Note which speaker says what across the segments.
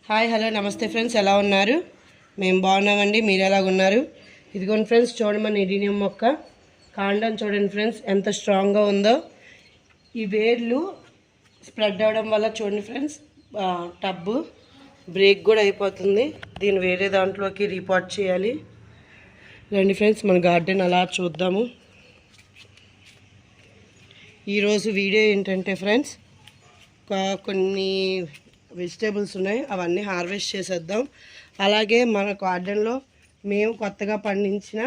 Speaker 1: Hi hello నమస్తే friends, ఎలా ఉన్నారు? మేము బాగున్నామండి. మీరు ఎలాగున్నారు? ఇదిగోండి ఫ్రెండ్స్, చూడండి మన ఇడీనియం మొక్క కాండం చూడండి ఫ్రెండ్స్, ఎంత స్ట్రాంగ్గా ఉందో. ఈ వేర్లు స్ప్రెడ్ అవ్వడం వల్ల చూడండి ఫ్రెండ్స్, టబ్బు బ్రేక్ కూడా అయిపోతుంది. దీన్ని వేరే దాంట్లోకి రీపాట్ చేయాలి. రండి ఫ్రెండ్స్, మన గార్డెన్ అలా చూద్దాము. ఈరోజు వీడియో ఏంటంటే ఫ్రెండ్స్, కొన్ని వెజిటేబుల్స్ ఉన్నాయి, అవన్నీ హార్వెస్ట్ చేసేద్దాం. అలాగే మన గార్డెన్లో మేము కొత్తగా పండించిన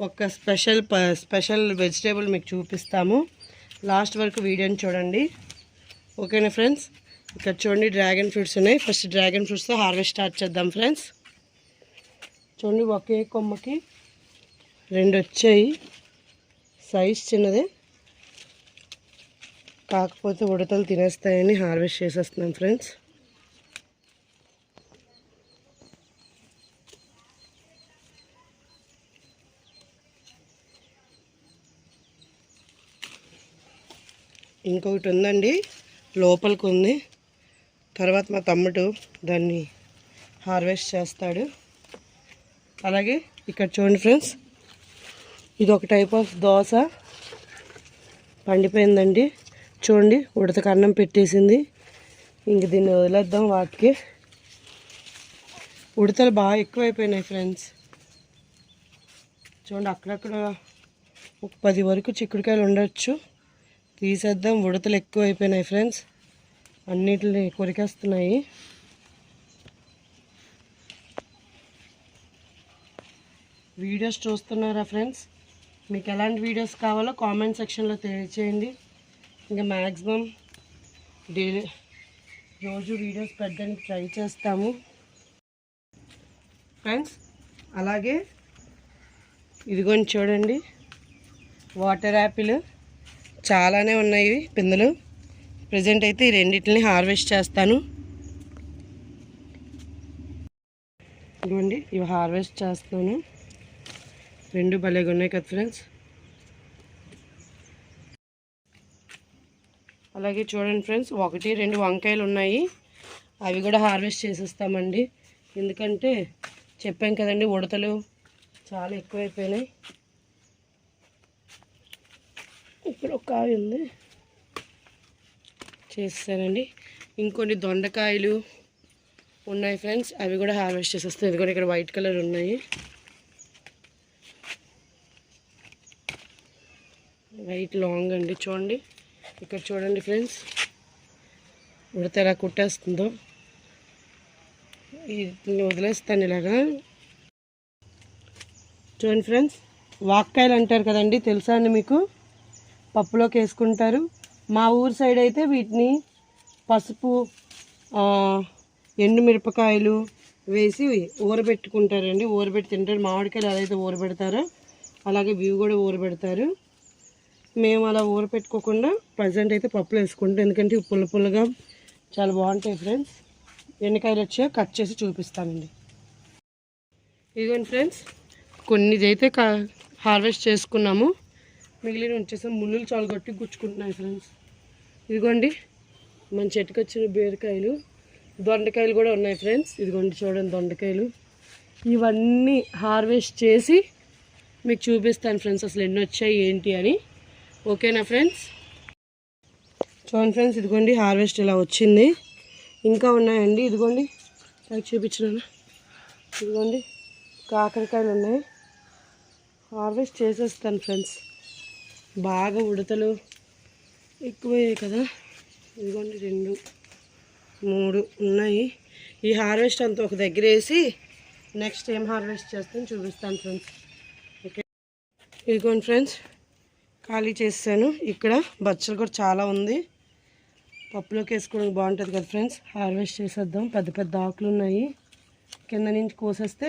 Speaker 1: ఒక స్పెషల్ వెజిటేబుల్ మీకు చూపిస్తాము. లాస్ట్ వరకు వీడియోని చూడండి, ఓకేనా ఫ్రెండ్స్? ఇక్కడ చూడండి, డ్రాగన్ ఫ్రూట్స్ ఉన్నాయి. ఫస్ట్ డ్రాగన్ ఫ్రూట్స్తో హార్వెస్ట్ స్టార్ట్ చేద్దాం ఫ్రెండ్స్. చూడండి, ఒకే కొమ్మకి 2 వచ్చాయి. సైజ్ చిన్నదే, కాకపోతే ఉడతలు తినేస్తాయని హార్వెస్ట్ చేసేస్తున్నాం ఫ్రెండ్స్. ఇంకొకటి ఉందండి, లోపలికి ఉంది. తర్వాత మా తమ్ముడు దాన్ని హార్వెస్ట్ చేస్తాడు. అలాగే ఇక్కడ చూడండి ఫ్రెండ్స్, ఇది ఒక టైప్ ఆఫ్ దోస పండిపోయిందండి. చూడండి, ఉడతకు అన్నం పెట్టేసింది. ఇంక దీన్ని వదిలేద్దాం. వాటికి ఉడతలు బాగా ఎక్కువైపోయినాయి ఫ్రెండ్స్. చూడండి, అక్కడక్కడ ఒక 10 వరకు చిక్కుడుకాయలు ఉండొచ్చు. తీసేద్దాం. ఉడతలు ఎక్కువైపోయినాయి ఫ్రెండ్స్, అన్నిటిని కొరికేస్తున్నాయి. వీడియోస్ చూస్తున్నారా ఫ్రెండ్స్? మీకు ఎలాంటి వీడియోస్ కావాలో కామెంట్ సెక్షన్లో తెలియచేయండి. ఇంకా మ్యాక్సిమం డైలీ రోజు వీడియోస్ పెట్టడానికి ట్రై చేస్తాము ఫ్రెండ్స్. అలాగే ఇదిగోని చూడండి, వాటర్ యాపిల్ చాలానే ఉన్నాయి పిందెలు. ప్రజెంట్ అయితే ఈ రెండింటిని హార్వెస్ట్ చేస్తాను. ఇదిగోండి, ఇవి హార్వెస్ట్ చేస్తాను. 2 భలేగా ఉన్నాయి కదా ఫ్రెండ్స్. అలాగే చూడండి ఫ్రెండ్స్, 1, 2 వంకాయలు ఉన్నాయి. అవి కూడా హార్వెస్ట్ చేసేస్తామండి. ఎందుకంటే చెప్పాం కదండి, ఉడతలు చాలా ఎక్కువైపోయినాయి. ఇక్కడ ఒక కాయ ఉంది, చేస్తానండి. ఇంకొన్ని దొండకాయలు ఉన్నాయి ఫ్రెండ్స్, అవి కూడా హార్వెస్ట్ చేసేస్తాం. ఇది కూడా ఇక్కడ వైట్ కలర్ ఉన్నాయి, వైట్ లాంగ్ అండి. చూడండి, ఇక్కడ చూడండి ఫ్రెండ్స్, ఉడత ఎలా కుట్టేస్తుందో. ఇది వదిలేస్తాను ఇలాగా. చూడండి ఫ్రెండ్స్, వాక్కాయలు అంటారు కదండి, తెలుసా అండి మీకు? పప్పులోకి వేసుకుంటారు. మా ఊరు సైడ్ అయితే వీటిని పసుపు, ఎండుమిరపకాయలు వేసి ఊరబెట్టుకుంటారండి. ఊరబెట్టి తింటారు. మామిడికాయలు అదైతే ఊరబెడతారో అలాగే ఇవి కూడా ఊరబెడతారు. మేము అలా ఊరపెట్టుకోకుండా ప్రజెంట్ అయితే పప్పులు వేసుకుంటాం, ఎందుకంటే పుల్ల పుల్లగా చాలా బాగుంటాయి ఫ్రెండ్స్. ఎన్నికాయలు వచ్చాయో కట్ చేసి చూపిస్తానండి. ఇదిగోండి ఫ్రెండ్స్, కొన్ని అయితే హార్వెస్ట్ చేసుకున్నాము, మిగిలిన వచ్చేసాం. ముళ్ళులు చాలా గట్టి గుచ్చుకుంటున్నాయి ఫ్రెండ్స్. ఇదిగోండి, మన చెట్టుకు వచ్చిన బీరకాయలు, దొండకాయలు కూడా ఉన్నాయి ఫ్రెండ్స్. ఇదిగోండి చూడండి, దొండకాయలు. ఇవన్నీ హార్వెస్ట్ చేసి మీకు చూపిస్తాను ఫ్రెండ్స్, అసలు ఎన్ని వచ్చాయి ఏంటి అని. ఓకేనా ఫ్రెండ్స్? చూడండి ఫ్రెండ్స్, ఇదిగోండి హార్వెస్ట్ ఇలా వచ్చింది. ఇంకా ఉన్నాయండి. ఇదిగోండి నాకు చూపించినాను. ఇదిగోండి కాకరకాయలు ఉన్నాయి, హార్వెస్ట్ చేసేస్తాను ఫ్రెండ్స్. బాగా ఉడతలు ఎక్కువయ్యాయి కదా. ఇదిగోండి 2, 3 ఉన్నాయి. ఈ హార్వెస్ట్ అంతా ఒక దగ్గర వేసి నెక్స్ట్ ఏం హార్వెస్ట్ చేస్తాను చూపిస్తాను ఫ్రెండ్స్. ఓకే, ఇదిగోండి ఫ్రెండ్స్, ఖాళీ చేస్తాను. ఇక్కడ బచ్చలు కూడా చాలా ఉంది, పప్పులోకి వేసుకోవడానికి బాగుంటుంది కదా ఫ్రెండ్స్. హార్వెస్ట్ చేసేద్దాం. పెద్ద పెద్ద ఆకులు ఉన్నాయి, కింద నుంచి కోసేస్తే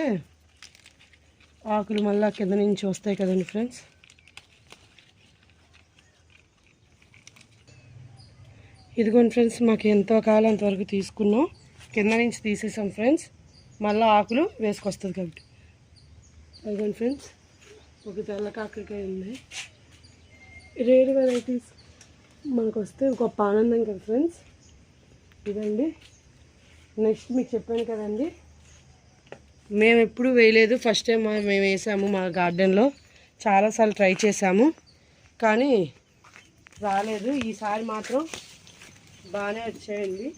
Speaker 1: ఆకులు మళ్ళీ కింద నుంచి వస్తాయి కదండి ఫ్రెండ్స్. ఇదిగోండి ఫ్రెండ్స్, మాకు ఎంతో కాలం అంతవరకు తీసుకున్నాం, కింద నుంచి తీసేసాం ఫ్రెండ్స్. మళ్ళీ ఆకులు వేసుకొస్తుంది కాబట్టి. అదిగోండి ఫ్రెండ్స్, ఒక తెల్ల కాకరకాయ ఉంది. రేర్ వెరైటీస్ మనకు వస్తే గొప్ప ఆనందం కదా ఫ్రెండ్స్. ఇదండి నెక్స్ట్ మీకు చెప్పాను కదండి, మేము ఎప్పుడు వేయలేదు, ఫస్ట్ టైం మేము వేసాము మా గార్డెన్లో. చాలాసార్లు ట్రై చేసాము కానీ రాలేదు. ఈసారి మాత్రం బాగానే వచ్చాయండి,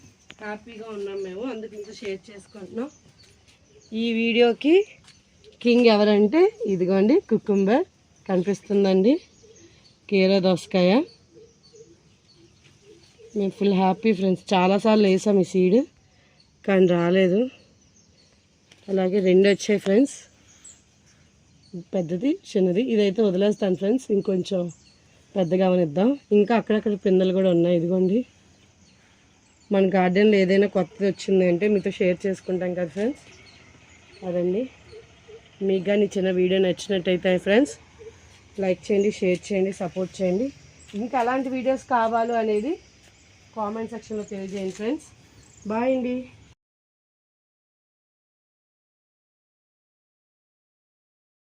Speaker 1: హ్యాపీగా ఉన్నాం మేము, అందుకు మీతో షేర్ చేసుకుంటున్నాం. ఈ వీడియోకి కింగ్ ఎవరంటే ఇదిగోండి కుకుంబర్ కనిపిస్తుందండి, కీరా దోసకాయ. మేము ఫుల్ హ్యాపీ ఫ్రెండ్స్, చాలాసార్లు వేసాం ఈ సీడ్ కానీ రాలేదు. అలాగే 2 వచ్చాయి ఫ్రెండ్స్, పెద్దది చిన్నది. ఇదైతే వదిలేస్తాను ఫ్రెండ్స్, ఇంకొంచెం పెద్దగా అవనిద్దాం. ఇంకా అక్కడక్కడ పిందెలు కూడా ఉన్నాయి. ఇదిగోండి, మన గార్డెన్లో ఏదైనా కొత్తది వచ్చిందంటే మీతో షేర్ చేసుకుంటాం కదా ఫ్రెండ్స్. అదండి, మీకు కానీ చిన్న వీడియో నచ్చినట్టయితే ఫ్రెండ్స్ లైక్ చేయండి, షేర్ చేయండి, సపోర్ట్ చేయండి. ఇంకా అలాంటి వీడియోస్ కావాలి అనేది కామెంట్ సెక్షన్లో తెలియజేయండి ఫ్రెండ్స్. బాయ్ అండి.